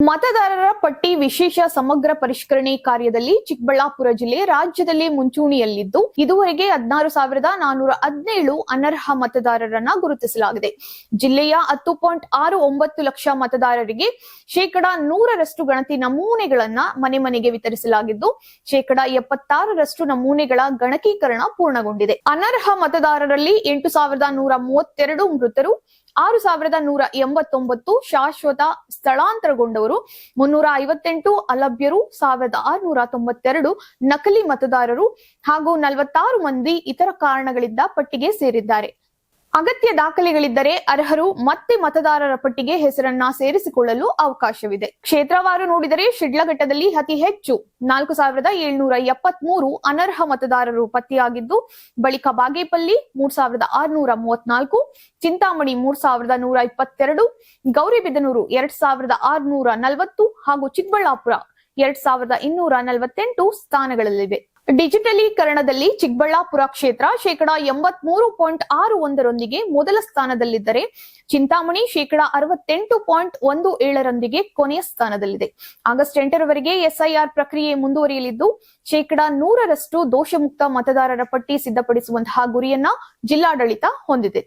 ಮತದಾರರ ಪಟ್ಟಿ ವಿಶೇಷ ಸಮಗ್ರ ಪರಿಷ್ಕರಣೆ ಕಾರ್ಯದಲ್ಲಿ ಚಿಕ್ಕಬಳ್ಳಾಪುರ ಜಿಲ್ಲೆ ರಾಜ್ಯದಲ್ಲಿ ಮುಂಚೂಣಿಯಲ್ಲಿದ್ದು ಇದುವರೆಗೆ 16,417 ಅನರ್ಹ ಮತದಾರರನ್ನ ಗುರುತಿಸಲಾಗಿದೆ. ಜಿಲ್ಲೆಯ 10.69 ಲಕ್ಷ ಮತದಾರರಿಗೆ 100% ಗಣತಿ ನಮೂನೆಗಳನ್ನ ಮನೆ ಮನೆಗೆ ವಿತರಿಸಲಾಗಿದ್ದು 76% ನಮೂನೆಗಳ ಗಣಕೀಕರಣ ಪೂರ್ಣಗೊಂಡಿದೆ. ಅನರ್ಹ ಮತದಾರರಲ್ಲಿ 8,132 ಮೃತರು, 6,189 ಶಾಶ್ವತ ಸ್ಥಳಾಂತರಗೊಂಡವರು, 358 ಅಲಭ್ಯರು, 1,692 ನಕಲಿ ಮತದಾರರು ಹಾಗೂ 46 ಮಂದಿ ಇತರ ಕಾರಣಗಳಿಂದ ಪಟ್ಟಿಗೆ ಸೇರಿದ್ದಾರೆ. ಅಗತ್ಯ ದಾಖಲೆಗಳಿದ್ದರೆ ಅರ್ಹರು ಮತ್ತೆ ಮತದಾರರ ಪಟ್ಟಿಗೆ ಹೆಸರನ್ನ ಸೇರಿಸಿಕೊಳ್ಳಲು ಅವಕಾಶವಿದೆ. ಕ್ಷೇತ್ರವಾರು ನೋಡಿದರೆ ಶಿಡ್ಲಘಟ್ಟದಲ್ಲಿ ಅತಿ ಹೆಚ್ಚು 4,773 ಅನರ್ಹ ಮತದಾರರು ಪತ್ತೆಯಾಗಿದ್ದು, ಬಳಿಕ ಬಾಗೇಪಲ್ಲಿ 3,634, ಚಿಂತಾಮಣಿ 3,122, ಗೌರಿಬಿದನೂರು 2,640 ಹಾಗೂ ಚಿಕ್ಕಬಳ್ಳಾಪುರ 2,248 ಸ್ಥಾನಗಳಲ್ಲಿವೆ. ಡಿಜಿಟಲೀಕರಣದಲ್ಲಿ ಚಿಕ್ಕಬಳ್ಳಾಪುರ ಕ್ಷೇತ್ರ 83.61 ಮೊದಲ ಸ್ಥಾನದಲ್ಲಿದ್ದರೆ ಚಿಂತಾಮಣಿ 68.17 ಕೊನೆಯ ಸ್ಥಾನದಲ್ಲಿದೆ. ಆಗಸ್ಟ್ 8 ಎಸ್ಐಆರ್ ಪ್ರಕ್ರಿಯೆ ಮುಂದುವರಿಯಲಿದ್ದು 100% ದೋಷಮುಕ್ತ ಮತದಾರರ ಪಟ್ಟಿ ಸಿದ್ಧಪಡಿಸುವಂತಹ ಗುರಿಯನ್ನ ಜಿಲ್ಲಾಡಳಿತ ಹೊಂದಿದೆ.